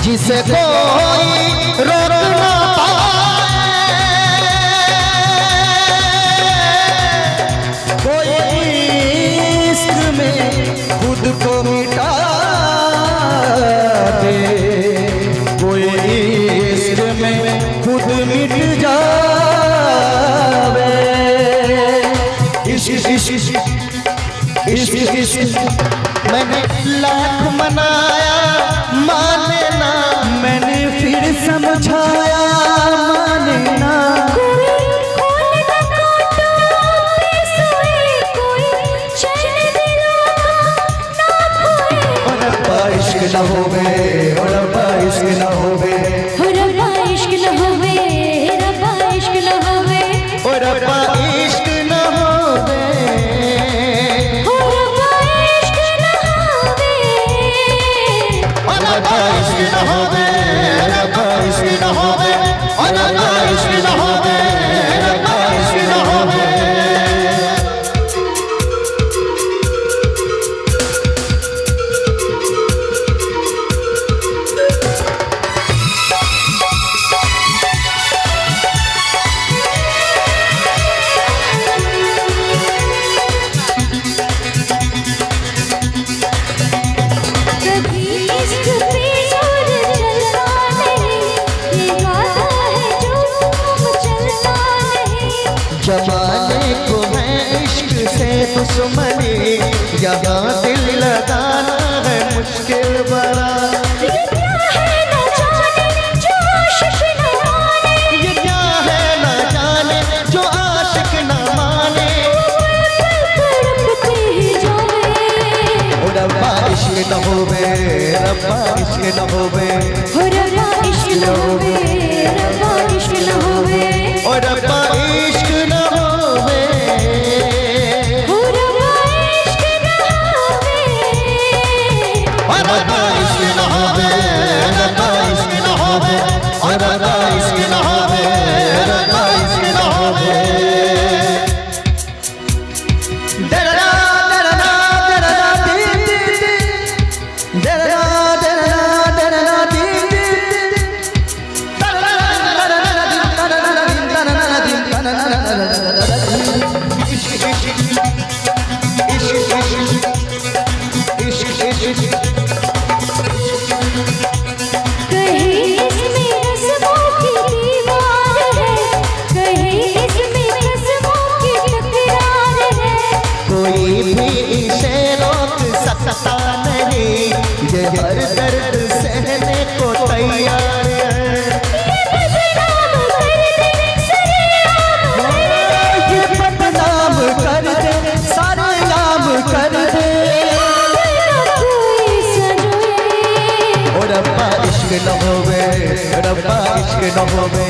जिसे कोई रोक ना पाए, कोई इश्क में खुद को मिटा दे, कोई इश्क में खुद मिट जावे। इश्क मैंने लाख मनाया माने ना, मैंने फिर समझाया माने ना। इश्क न होवे, रब्बा इश्क न होवे, रब्बा इश्क न होवे, रब्बा इश्क न होवे, रब्बा इश्क न होवे, रब्बा इश्क न होवे, रब्बा इश्क न होवे, रब्बा इश्क न होवे, रब्बा इश्क न होवे, रब्बा इश्क न होवे। जमाने को है इश्क से दुश्मनी, यहाँ दिल लगाना है मुश्किल बड़ा। ये क्या है न जाने जो आशिक न माने, ये क्या है न जाने जो आशिक न माने। तड़पते ही जावे, रब्बा इश्क न होवे, रब्बा इश्क न होवे, रब्बा इश्क न होवे, रब्बा इश्क न होवे, रब्बा इश्क न होवे, रब्बा इश्क न होवे, रब्बा इश्क न होवे, रब्बा इश्क न होवे, रब्बा इश्क न होवे, रब्बा इश्क न होवे। दररा दररा दररा दी दी दी, दररा दररा दररा दी दी दी, दररा दररा दररा दी दररा इश्क इश्क इश्क इश्क। कहीं इसमें रस्मों की दीवार है, कहीं इसमें रस्मों की तकरार है, कोई भी इसे रोक सकता नहीं, ये हर दर्द सहने को तैयार है। ये बदनाम कर दे, ये बदनाम कर दे, सारे नाम कर दे। कोई सजोए, रब्बा इश्क न होवे, रब्बा इश्क न होवे,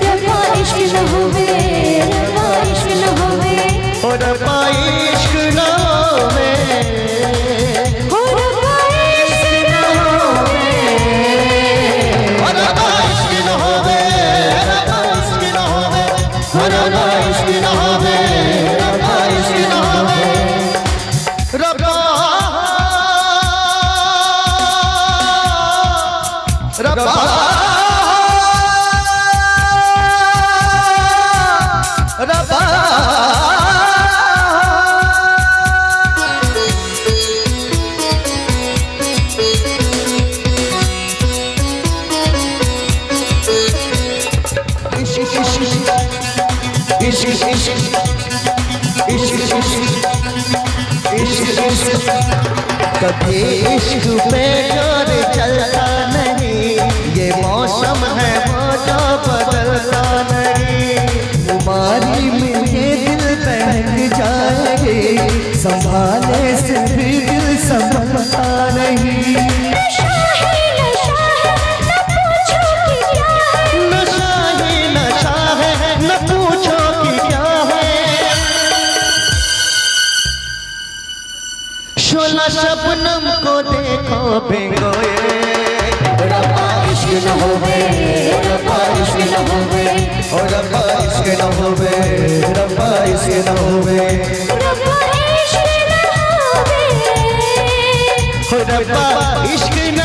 रब्बा इश्क न होवे, रब्बा इश्क न होवे, रब्बा इश्क न होवे, रब्बा इश्क न होवे, रब्बा इश्क न होवे, रब्बा इश्क न होवे, रब्बा इश्क न होवे, रब्बा इश्क न होवे। रब्बा रब्बा रब्बा कभी इश्क पे जोर चलता नहीं, ये मौसम है वो जो बदलता नहीं। तुम्हारी में ये दिल बहक जाएगी, संभाले से भी दिल संभलता नहीं। नशा है नशा है, न पूछो कि क्या है, नशा ही नशा है, न पूछो कि क्या है। शोला शबनम को देखो भिगोए, रब्बा इश्क न होवे, रब्बा इश्क न होवे, रब्बा इश्क न होवे, रब्बा इश्क न होवे, रब्बा इश्क न होवे, रब्बा इश्क न